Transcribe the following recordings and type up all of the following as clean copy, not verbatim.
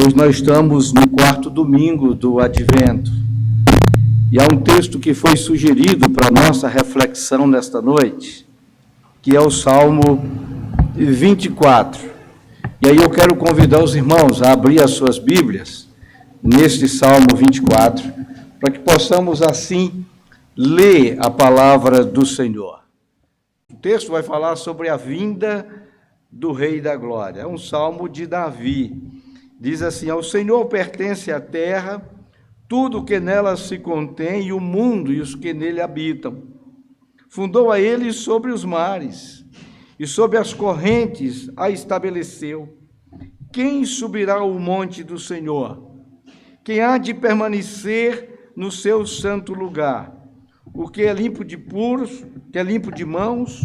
Hoje nós estamos no quarto domingo do Advento e há um texto que foi sugerido para a nossa reflexão nesta noite, que é o Salmo 24. E aí eu quero convidar os irmãos a abrir as suas Bíblias neste Salmo 24, para que possamos assim ler a palavra do Senhor. O texto vai falar sobre a vinda do Rei da Glória. É um salmo de Davi. Diz assim: ao Senhor pertence a terra, tudo o que nela se contém, e o mundo e os que nele habitam. Fundou a ele sobre os mares, e sobre as correntes a estabeleceu. Quem subirá ao monte do Senhor? Quem há de permanecer no seu santo lugar? O que é limpo de puros, que é limpo de mãos,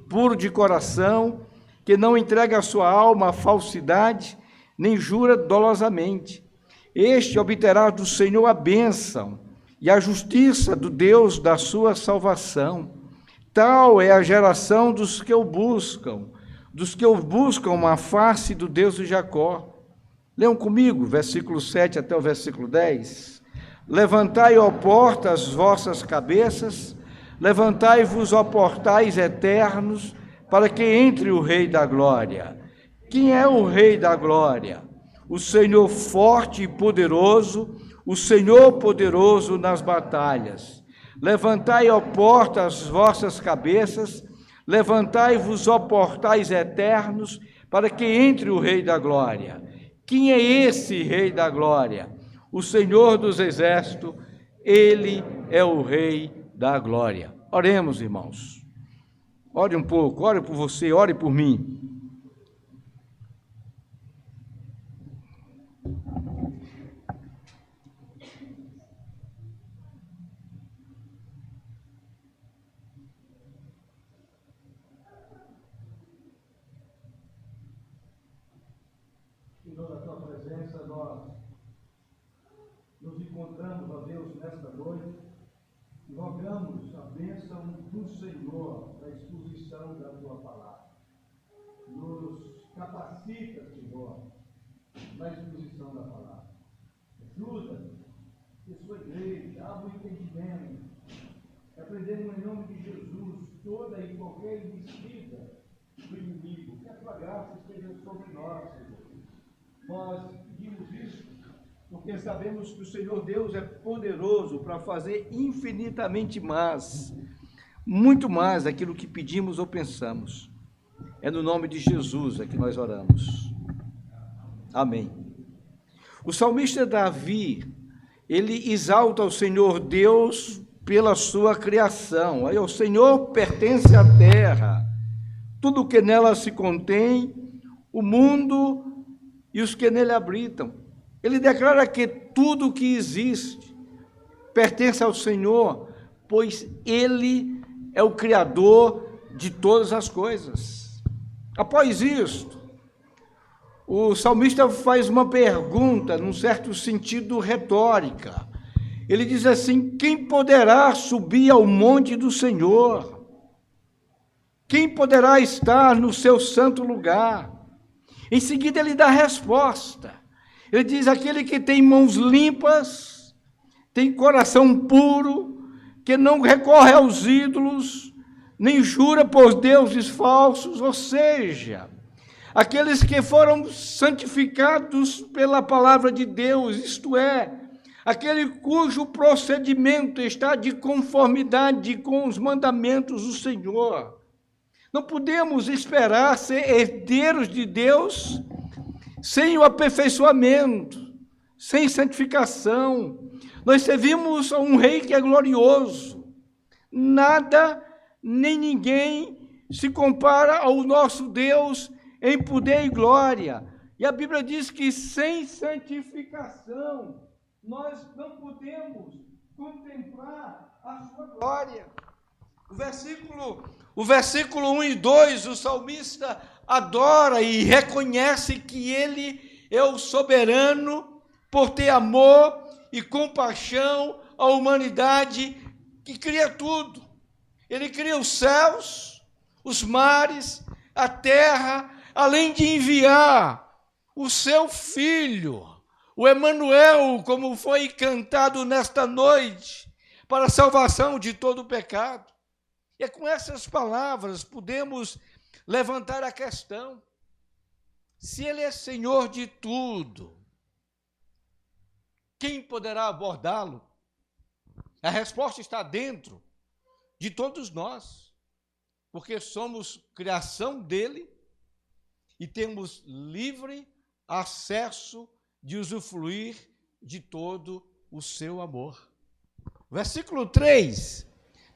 puro de coração, que não entrega a sua alma à falsidade, nem jura dolosamente. Este obterá do Senhor a bênção e a justiça do Deus da sua salvação. Tal é a geração dos que o buscam a face do Deus de Jacó. Leiam comigo, versículo 7 até o versículo 10. Levantai, ó porta, as vossas cabeças, levantai-vos, ó portais eternos, para que entre o Rei da Glória. Quem é o Rei da Glória? O Senhor forte e poderoso, o Senhor poderoso nas batalhas. Levantai, ó porta, as vossas cabeças, levantai-vos, ó portais eternos, para que entre o Rei da Glória. Quem é esse Rei da Glória? O Senhor dos Exércitos, Ele é o Rei da Glória. Oremos, irmãos. Ore um pouco, ore por você, ore por mim. Senhor, na tua presença, nós nos encontramos, ó Deus, nesta noite, e rogamos a bênção do Senhor na exposição da tua palavra. Nos capacita, Senhor, na exposição da palavra. Ajuda a sua igreja, abre o entendimento. Aprendemos em nome de Jesus toda e qualquer investida do inimigo. Que a tua graça esteja sobre nós, Senhor. Nós pedimos isso porque sabemos que o Senhor Deus é poderoso para fazer infinitamente mais, muito mais daquilo que pedimos ou pensamos. É no nome de Jesus que nós oramos. Amém. O salmista Davi, ele exalta o Senhor Deus pela sua criação. Aí o Senhor pertence à terra, tudo o que nela se contém, o mundo e os que nele habitam. Ele declara que tudo o que existe pertence ao Senhor, pois Ele é o Criador de todas as coisas. Após isto, o salmista faz uma pergunta, num certo sentido retórica. Ele diz assim: quem poderá subir ao monte do Senhor? Quem poderá estar no seu santo lugar? Em seguida ele dá a resposta. Ele diz: aquele que tem mãos limpas, tem coração puro, que não recorre aos ídolos, nem jura por deuses falsos, ou seja, aqueles que foram santificados pela palavra de Deus, isto é, aquele cujo procedimento está de conformidade com os mandamentos do Senhor. Não podemos esperar ser herdeiros de Deus sem o aperfeiçoamento, sem santificação. Nós servimos a um Rei que é glorioso. Nada nem ninguém se compara ao nosso Deus em poder e glória. E a Bíblia diz que sem santificação nós não podemos contemplar a sua glória. O versículo 1 e 2, o salmista adora e reconhece que ele é o soberano por ter amor e compaixão à humanidade que cria tudo. Ele cria os céus, os mares, a terra, além de enviar o seu Filho O Emanuel, como foi cantado nesta noite, para a salvação de todo o pecado. E é com essas palavras podemos levantar a questão: se Ele é Senhor de tudo, quem poderá abordá-lo? A resposta está dentro de todos nós, porque somos criação dele e temos livre acesso de usufruir de todo o seu amor. Versículo 3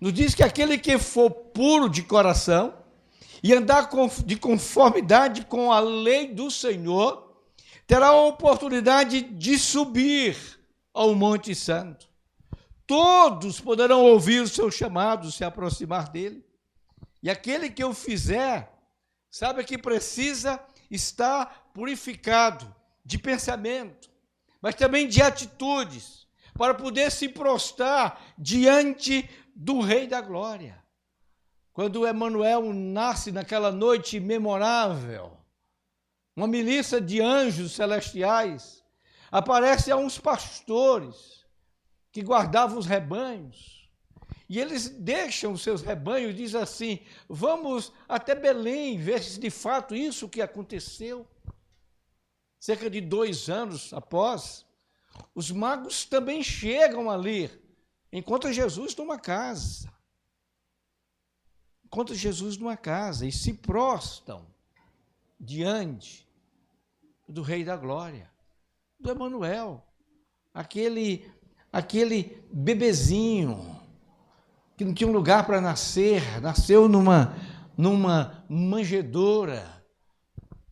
nos diz que aquele que for puro de coração e andar de conformidade com a lei do Senhor, terá a oportunidade de subir ao Monte Santo. Todos poderão ouvir o seu chamado, se aproximar dele. E aquele que o fizer, sabe que precisa estar purificado de pensamento, mas também de atitudes, para poder se prostrar diante do Rei da Glória. Quando Emanuel nasce naquela noite memorável, uma milícia de anjos celestiais aparece a uns pastores que guardavam os rebanhos, e eles deixam os seus rebanhos e dizem assim: vamos até Belém ver se de fato isso que aconteceu. Cerca de 2 anos após, os magos também chegam ali, encontram Jesus numa casa. Encontram Jesus numa casa e se prostam diante do Rei da Glória, do Emanuel, aquele bebezinho que não tinha um lugar para nascer, nasceu numa manjedoura.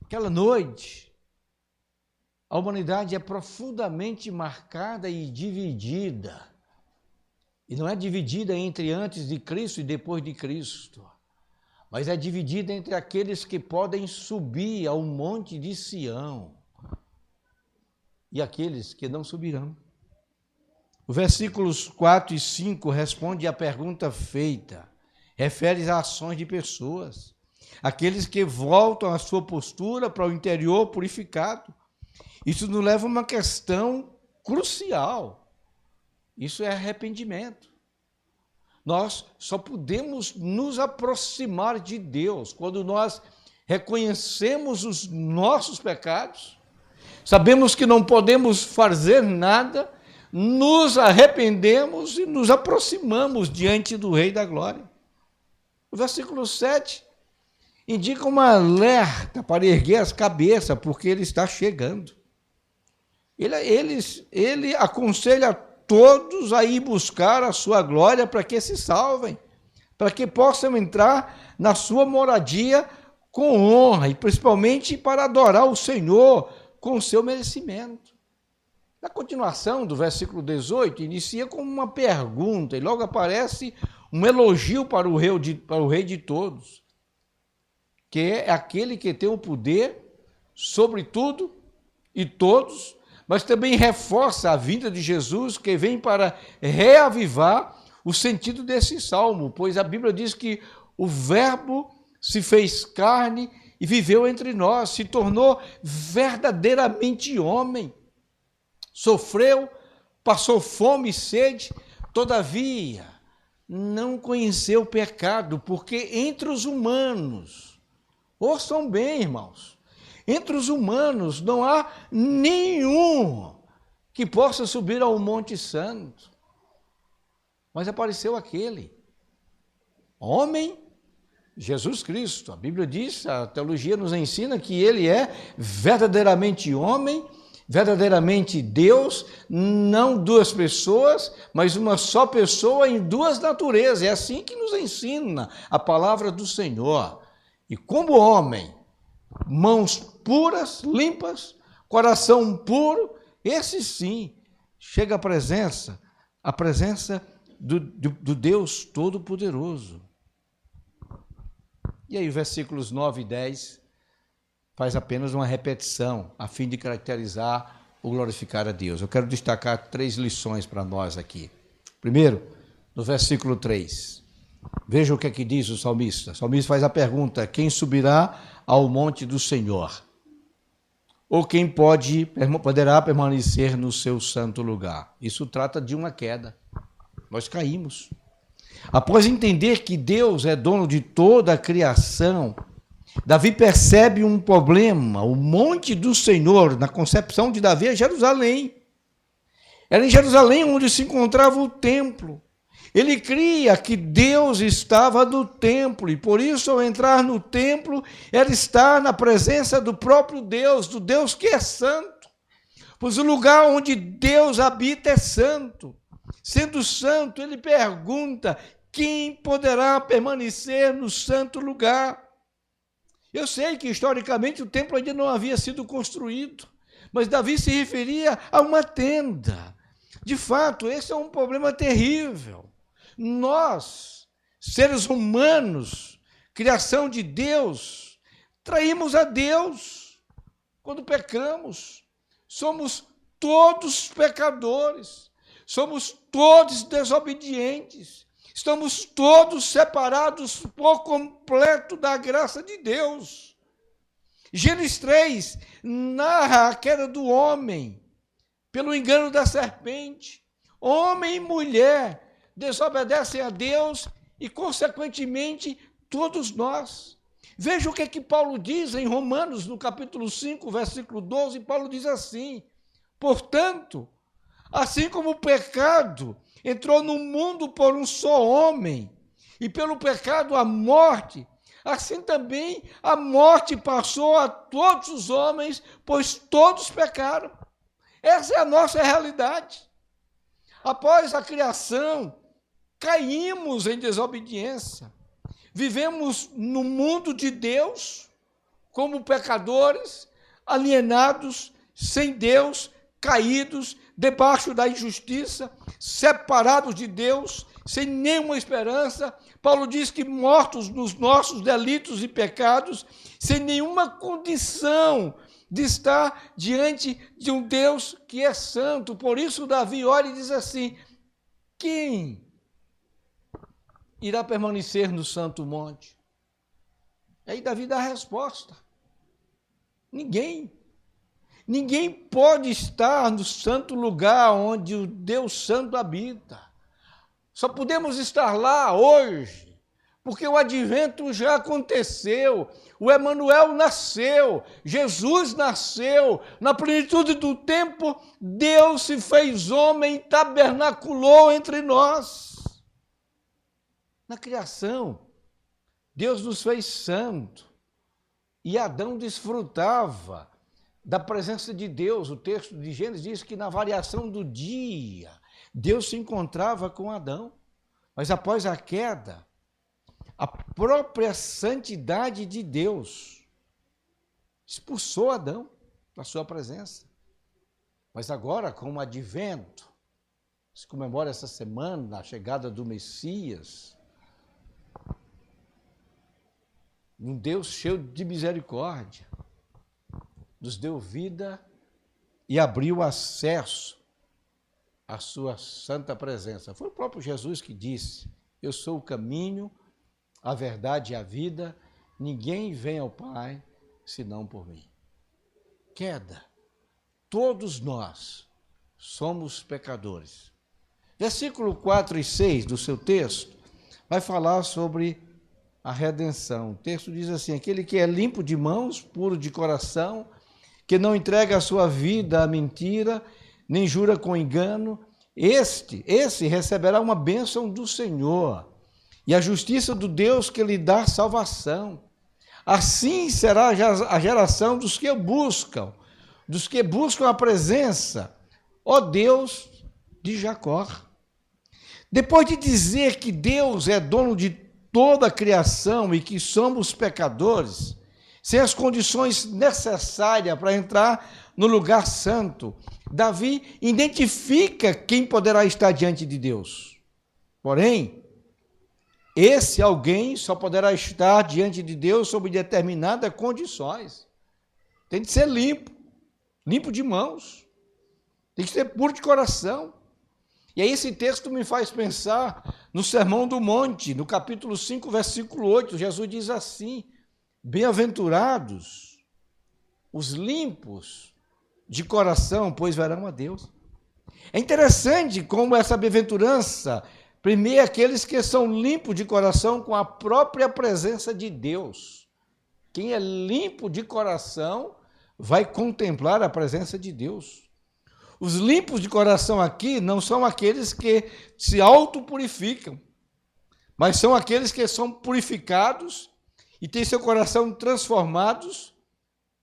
Aquela noite, a humanidade é profundamente marcada e dividida. E não é dividida entre antes de Cristo e depois de Cristo, mas é dividida entre aqueles que podem subir ao monte de Sião e aqueles que não subirão. Os versículos 4 e 5 responde à pergunta feita, refere a ações de pessoas, aqueles que voltam à sua postura para o interior purificado. Isso nos leva a uma questão crucial. Isso é arrependimento. Nós só podemos nos aproximar de Deus quando nós reconhecemos os nossos pecados, sabemos que não podemos fazer nada, nos arrependemos e nos aproximamos diante do Rei da Glória. O versículo 7 indica uma alerta para erguer as cabeças, porque ele está chegando. Ele aconselha a todos a ir buscar a sua glória para que se salvem, para que possam entrar na sua moradia com honra, e principalmente para adorar o Senhor com o seu merecimento. Na continuação do versículo 18, inicia com uma pergunta, e logo aparece um elogio para o Rei de todos, que é aquele que tem o poder sobre tudo e todos, mas também reforça a vinda de Jesus, que vem para reavivar o sentido desse salmo, pois a Bíblia diz que o Verbo se fez carne e viveu entre nós, se tornou verdadeiramente homem, sofreu, passou fome e sede, todavia não conheceu o pecado, porque entre os humanos, ouçam bem, irmãos, entre os humanos não há nenhum que possa subir ao Monte Santo. Mas apareceu aquele, homem, Jesus Cristo. A Bíblia diz, a teologia nos ensina que ele é verdadeiramente homem, verdadeiramente Deus, não 2 pessoas, mas uma só pessoa em 2 naturezas. É assim que nos ensina a palavra do Senhor. E como homem, mãos puras, limpas, coração puro, esse sim chega à presença do Deus Todo-Poderoso. E aí, versículos 9 e 10 faz apenas uma repetição, a fim de caracterizar o glorificar a Deus. Eu quero destacar 3 lições para nós aqui. Primeiro, no versículo 3. Veja o que é que diz o salmista. O salmista faz a pergunta: quem subirá ao monte do Senhor? ou quem poderá permanecer no seu santo lugar? Isso trata de uma queda. Nós caímos. Após entender que Deus é dono de toda a criação, Davi percebe um problema. O monte do Senhor, na concepção de Davi, é Jerusalém. Era em Jerusalém onde se encontrava o templo. Ele cria que Deus estava no templo, e por isso, ao entrar no templo, era estar na presença do próprio Deus, do Deus que é santo. Pois o lugar onde Deus habita é santo. Sendo santo, ele pergunta: quem poderá permanecer no santo lugar? Eu sei que, historicamente, o templo ainda não havia sido construído, mas Davi se referia a uma tenda. De fato, esse é um problema terrível. Nós, seres humanos, criação de Deus, traímos a Deus quando pecamos. Somos todos pecadores, somos todos desobedientes, estamos todos separados por completo da graça de Deus. Gênesis 3 narra a queda do homem pelo engano da serpente. Homem e mulher desobedecem a Deus e, consequentemente, todos nós. Veja o que é que Paulo diz em Romanos, no capítulo 5, versículo 12. Paulo diz assim: portanto, assim como o pecado entrou no mundo por um só homem, e pelo pecado a morte, assim também a morte passou a todos os homens, pois todos pecaram. Essa é a nossa realidade. Após a criação, caímos em desobediência. Vivemos no mundo de Deus como pecadores, alienados, sem Deus, caídos, debaixo da injustiça, separados de Deus, sem nenhuma esperança. Paulo diz que mortos nos nossos delitos e pecados, sem nenhuma condição de estar diante de um Deus que é santo. Por isso Davi olha e diz assim: quem irá permanecer no santo monte? Aí Davi dá a resposta: ninguém. Ninguém pode estar no santo lugar onde o Deus santo habita. Só podemos estar lá hoje, porque o advento já aconteceu, o Emanuel nasceu, Jesus nasceu, na plenitude do tempo, Deus se fez homem e tabernaculou entre nós. Na criação, Deus nos fez santo, e Adão desfrutava da presença de Deus. O texto de Gênesis diz que na variação do dia, Deus se encontrava com Adão. Mas após a queda, a própria santidade de Deus expulsou Adão da sua presença. Mas agora, com o advento, se comemora essa semana a chegada do Messias, um Deus cheio de misericórdia, nos deu vida e abriu acesso à sua santa presença. Foi o próprio Jesus que disse: eu sou o caminho, a verdade e a vida, ninguém vem ao Pai senão por mim. Queda. Todos nós somos pecadores. Versículo 4 e 6 do seu texto vai falar sobre a redenção. O texto diz assim: aquele que é limpo de mãos, puro de coração, que não entrega a sua vida à mentira, nem jura com engano, esse receberá uma bênção do Senhor e a justiça do Deus que lhe dá salvação. Assim será a geração dos que buscam a presença, ó Deus de Jacó. Depois de dizer que Deus é dono de toda a criação e que somos pecadores, sem as condições necessárias para entrar no lugar santo, Davi identifica quem poderá estar diante de Deus. Porém, esse alguém só poderá estar diante de Deus sob determinadas condições. Tem de ser limpo de mãos, tem que ser puro de coração. E aí esse texto me faz pensar no Sermão do Monte, no capítulo 5, versículo 8, Jesus diz assim: bem-aventurados os limpos de coração, pois verão a Deus. É interessante como essa bem-aventurança primeiro aqueles que são limpos de coração com a própria presença de Deus. Quem é limpo de coração vai contemplar a presença de Deus. Os limpos de coração aqui não são aqueles que se autopurificam, mas são aqueles que são purificados e têm seu coração transformados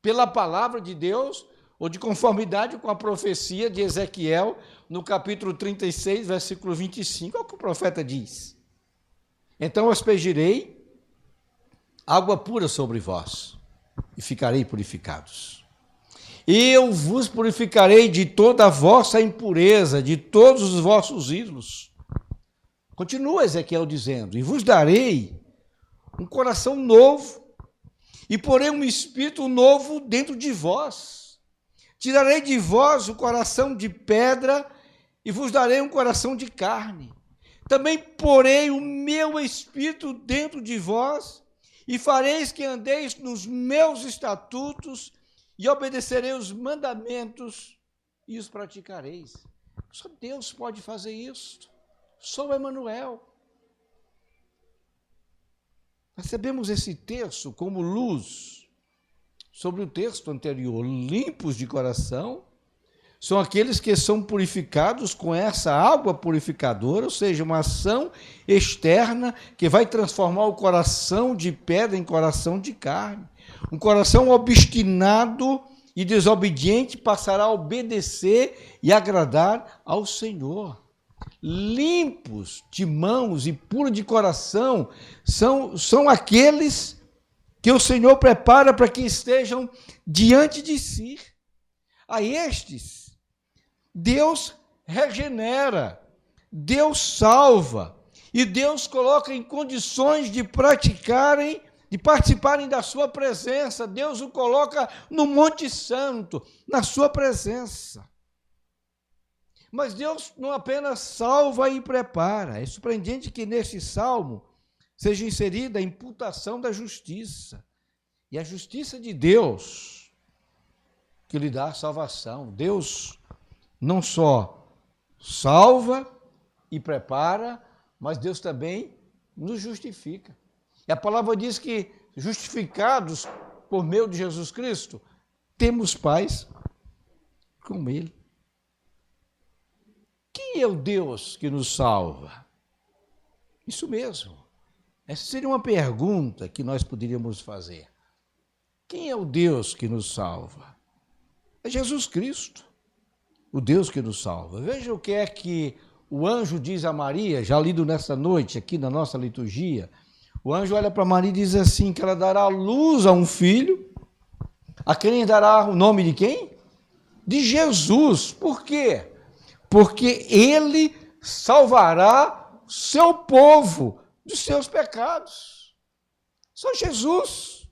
pela palavra de Deus, ou de conformidade com a profecia de Ezequiel, no capítulo 36, versículo 25, é o que o profeta diz. Então aspergirei água pura sobre vós, e ficarei purificados. Eu vos purificarei de toda a vossa impureza, de todos os vossos ídolos. Continua Ezequiel dizendo, e vos darei um coração novo, e porei um espírito novo dentro de vós. Tirarei de vós o coração de pedra e vos darei um coração de carne. Também porei o meu espírito dentro de vós e fareis que andeis nos meus estatutos e obedecerei os mandamentos e os praticareis. Só Deus pode fazer isso. Só o Emanuel. Recebemos esse texto como luz sobre o texto anterior. Limpos de coração são aqueles que são purificados com essa água purificadora, ou seja, uma ação externa que vai transformar o coração de pedra em coração de carne. Um coração obstinado e desobediente passará a obedecer e agradar ao Senhor. Limpos de mãos e puros de coração são aqueles que o Senhor prepara para que estejam diante de si. A estes, Deus regenera, Deus salva, e Deus coloca em condições de participarem da sua presença. Deus o coloca no Monte Santo, na sua presença. Mas Deus não apenas salva e prepara. É surpreendente que neste salmo seja inserida a imputação da justiça. E a justiça de Deus que lhe dá a salvação. Deus não só salva e prepara, mas Deus também nos justifica. E a palavra diz que, justificados por meio de Jesus Cristo, temos paz com Ele. Quem é o Deus que nos salva? Isso mesmo. Essa seria uma pergunta que nós poderíamos fazer. Quem é o Deus que nos salva? É Jesus Cristo, o Deus que nos salva. Veja o que é que o anjo diz a Maria, já lido nessa noite aqui na nossa liturgia. O anjo olha para Maria e diz assim, que ela dará luz a um filho, a quem dará o nome de quem? De Jesus. Por quê? Porque ele salvará seu povo dos seus pecados. Só Jesus.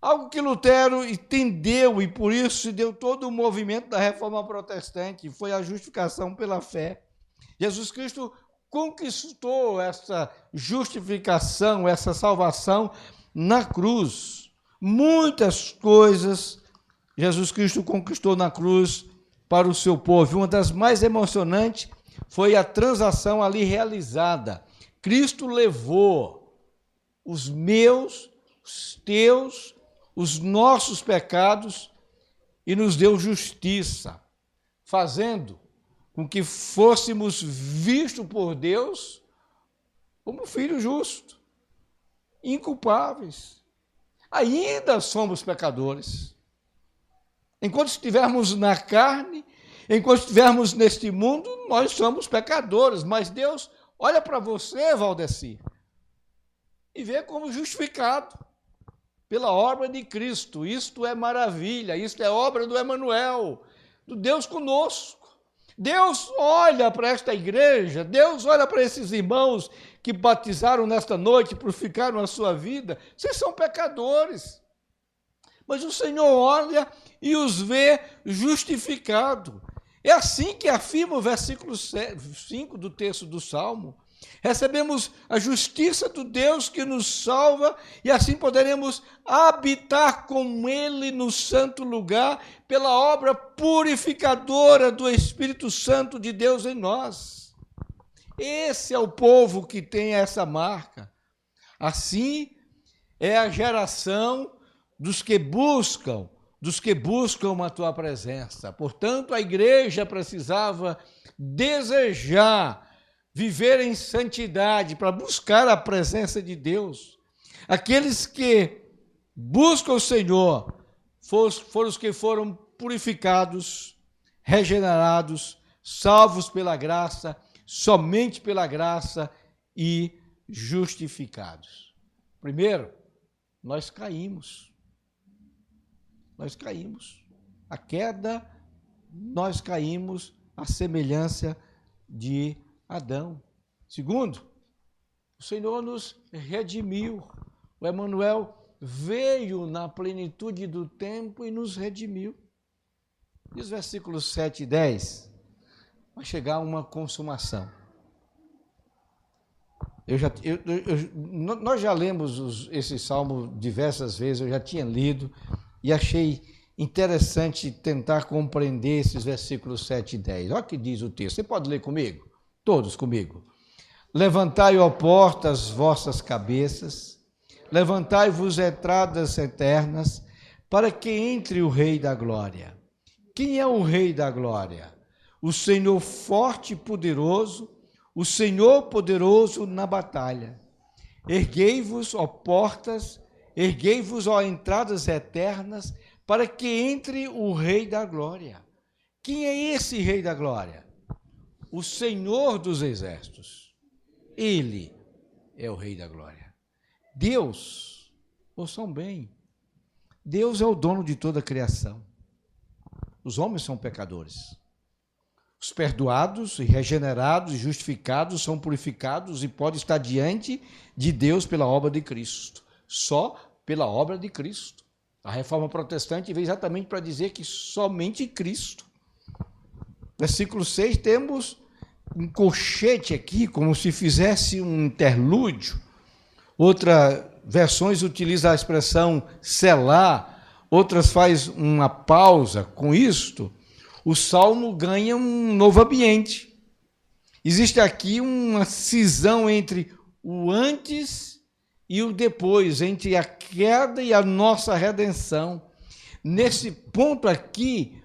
Algo que Lutero entendeu e por isso se deu todo o movimento da Reforma Protestante, foi a justificação pela fé. Jesus Cristo conquistou essa justificação, essa salvação na cruz. Muitas coisas Jesus Cristo conquistou na cruz para o seu povo. Uma das mais emocionantes foi a transação ali realizada. Cristo levou os meus, os teus, os nossos pecados e nos deu justiça, fazendo com que fôssemos vistos por Deus como filhos justos, inculpáveis. Ainda somos pecadores. Enquanto estivermos na carne, enquanto estivermos neste mundo, nós somos pecadores, mas Deus olha para você, Valdeci, e vê como justificado pela obra de Cristo. Isto é maravilha, isto é obra do Emanuel, do Deus conosco. Deus olha para esta igreja, Deus olha para esses irmãos que batizaram nesta noite, purificaram a sua vida. Vocês são pecadores, mas o Senhor olha e os vê justificados. É assim que afirma o versículo 5 do texto do Salmo. Recebemos a justiça do Deus que nos salva e assim poderemos habitar com Ele no santo lugar pela obra purificadora do Espírito Santo de Deus em nós. Esse é o povo que tem essa marca. Assim é a geração dos que buscam a tua presença. Portanto, a igreja precisava desejar viver em santidade para buscar a presença de Deus. Aqueles que buscam o Senhor foram os que foram purificados, regenerados, salvos pela graça, somente pela graça e justificados. Primeiro, nós caímos. A queda, nós caímos à semelhança de Adão. Segundo, o Senhor nos redimiu. O Emanuel veio na plenitude do tempo e nos redimiu. E os versículos 7 e 10 vai chegar a uma consumação. Nós já lemos esse salmo diversas vezes, eu já tinha lido e achei interessante tentar compreender esses versículos 7 e 10. Olha o que diz o texto. Você pode ler comigo? Todos comigo. Levantai, ó portas, vossas cabeças, levantai-vos entradas eternas, para que entre o Rei da Glória. Quem é o Rei da Glória? O Senhor forte e poderoso, o Senhor poderoso na batalha. Erguei-vos, ó portas, erguei-vos, ó entradas eternas, para que entre o Rei da Glória. Quem é esse Rei da Glória? O Senhor dos Exércitos. Ele é o Rei da Glória. Deus, ouçam bem, Deus é o dono de toda a criação. Os homens são pecadores. Os perdoados, regenerados e justificados são purificados e podem estar diante de Deus pela obra de Cristo. Só pela obra de Cristo. A Reforma Protestante veio exatamente para dizer que somente Cristo. Versículo 6, temos um colchete aqui, como se fizesse um interlúdio. Outras versões utilizam a expressão selar, outras faz uma pausa. Com isto, o Salmo ganha um novo ambiente. Existe aqui uma cisão entre o antes e o depois, entre a queda e a nossa redenção. Nesse ponto aqui,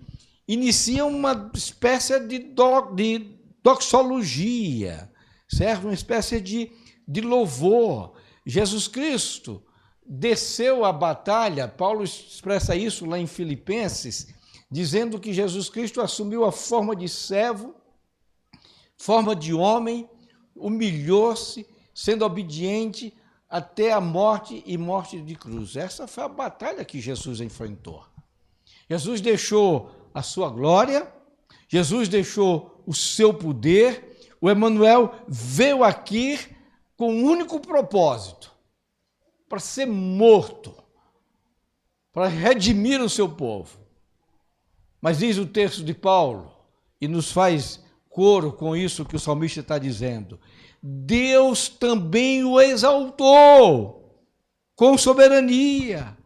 inicia uma espécie de doxologia, certo? Uma espécie de louvor. Jesus Cristo desceu à batalha, Paulo expressa isso lá em Filipenses, dizendo que Jesus Cristo assumiu a forma de servo, forma de homem, humilhou-se, sendo obediente até a morte e morte de cruz. Essa foi a batalha que Jesus enfrentou. Jesus deixou a sua glória, Jesus deixou o seu poder, o Emanuel veio aqui com um único propósito, para ser morto, para redimir o seu povo. Mas diz o texto de Paulo, e nos faz coro com isso que o salmista está dizendo, Deus também o exaltou com soberania.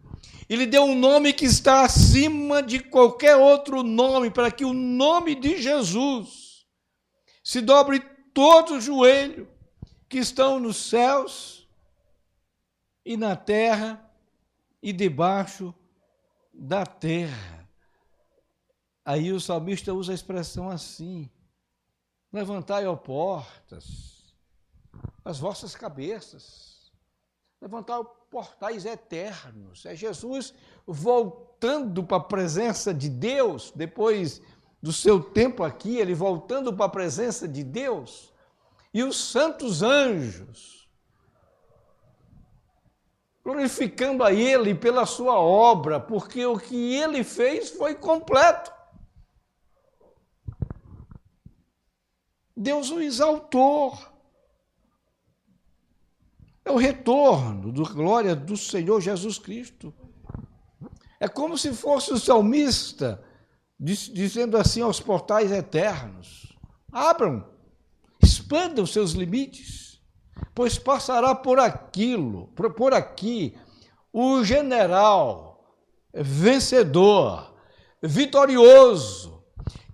Ele deu um nome que está acima de qualquer outro nome, para que o nome de Jesus se dobre todo o joelho que estão nos céus e na terra e debaixo da terra. Aí o salmista usa a expressão assim, levantai, ó portas, as vossas cabeças, levantai portais eternos. É Jesus voltando para a presença de Deus, depois do seu tempo aqui, ele voltando para a presença de Deus, e os santos anjos, glorificando a ele pela sua obra, porque o que ele fez foi completo. Deus o exaltou. É o retorno da glória do Senhor Jesus Cristo. É como se fosse o salmista dizendo assim aos portais eternos, abram, expanda os seus limites, pois passará por aqui, o general vencedor, vitorioso,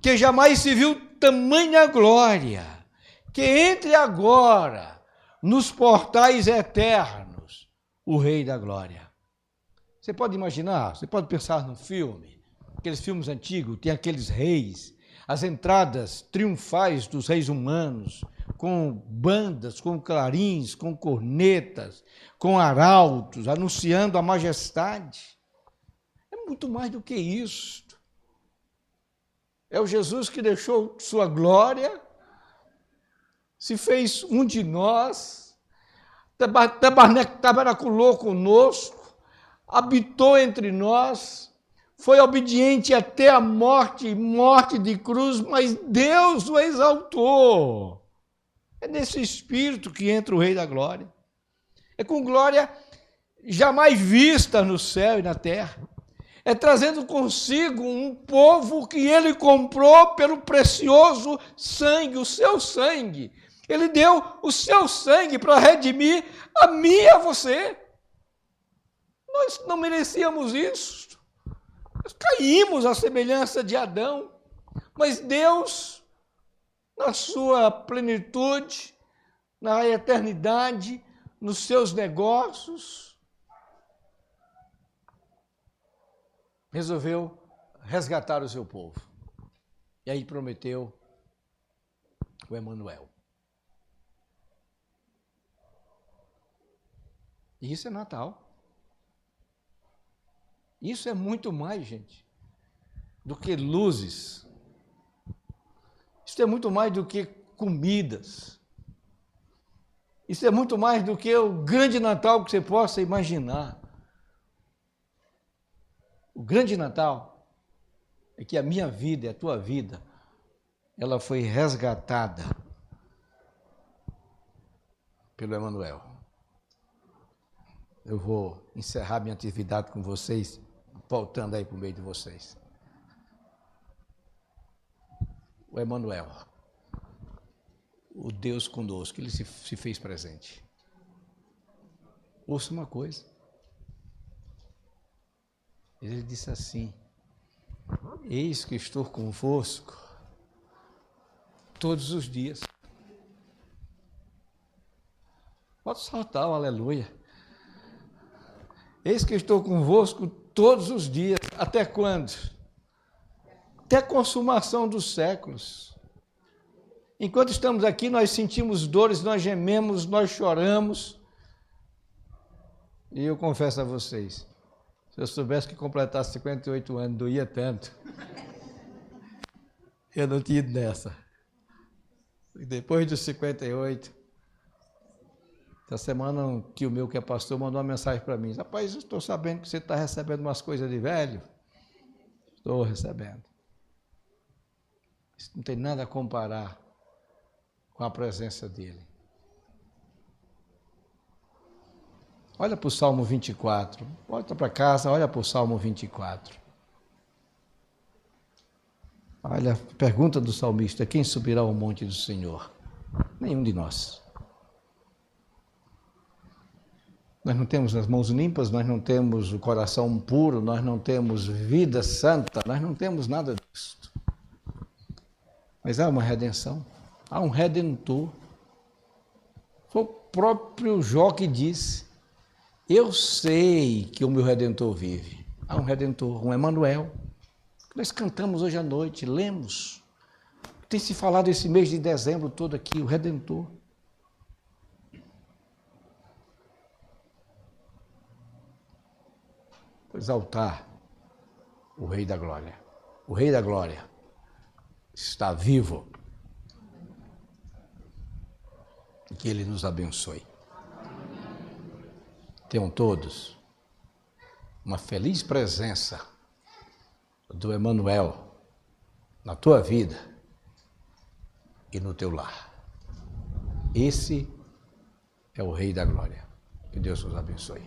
que jamais se viu tamanha glória, que entre agora nos portais eternos, o Rei da Glória. Você pode imaginar, você pode pensar no filme, aqueles filmes antigos, tem aqueles reis, as entradas triunfais dos reis humanos, com bandas, com clarins, com cornetas, com arautos, anunciando a majestade. É muito mais do que isso. É o Jesus que deixou sua glória, se fez um de nós, tabernaculou conosco, habitou entre nós, foi obediente até a morte de cruz, mas Deus o exaltou. É nesse espírito que entra o Rei da Glória. É com glória jamais vista no céu e na terra. É trazendo consigo um povo que ele comprou pelo precioso sangue, o seu sangue. Ele deu o seu sangue para redimir a mim e a você. Nós não merecíamos isso. Nós caímos à semelhança de Adão. Mas Deus, na sua plenitude, na eternidade, nos seus negócios, resolveu resgatar o seu povo. E aí prometeu o Emanuel. E isso é Natal. Isso é muito mais, gente, do que luzes. Isso é muito mais do que comidas. Isso é muito mais do que o grande Natal que você possa imaginar. O grande Natal é que a minha vida e a tua vida, ela foi resgatada pelo Emanuel. Eu vou encerrar minha atividade com vocês, voltando aí para o meio de vocês. O Emanuel, o Deus conosco, ele se fez presente. Ouça uma coisa. Ele disse assim: eis que estou convosco todos os dias. Pode saltar o aleluia. Eis que estou convosco todos os dias. Até quando? Até a consumação dos séculos. Enquanto estamos aqui, nós sentimos dores, nós gememos, nós choramos. E eu confesso a vocês, se eu soubesse que completasse 58 anos, doía tanto, eu não tinha ido nessa. E depois dos 58, essa semana um tio meu que é pastor mandou uma mensagem para mim. Rapaz, eu estou sabendo que você está recebendo umas coisas de velho. Estou recebendo. Isso não tem nada a comparar com a presença dele. Olha para o Salmo 24. Volta para casa, olha para o Salmo 24. Olha, pergunta do salmista: quem subirá ao monte do Senhor? Nenhum de nós. Nós não temos as mãos limpas, nós não temos o coração puro, nós não temos vida santa, nós não temos nada disso. Mas há uma redenção, há um redentor. Foi o próprio Jó que disse: eu sei que o meu redentor vive. Há um redentor, um Emanuel. Nós cantamos hoje à noite, lemos. Tem se falado esse mês de dezembro todo aqui, o redentor. Exaltar o Rei da Glória. O Rei da Glória está vivo. E que Ele nos abençoe. Tenham todos uma feliz presença do Emanuel na tua vida e no teu lar. Esse é o Rei da Glória. Que Deus nos abençoe.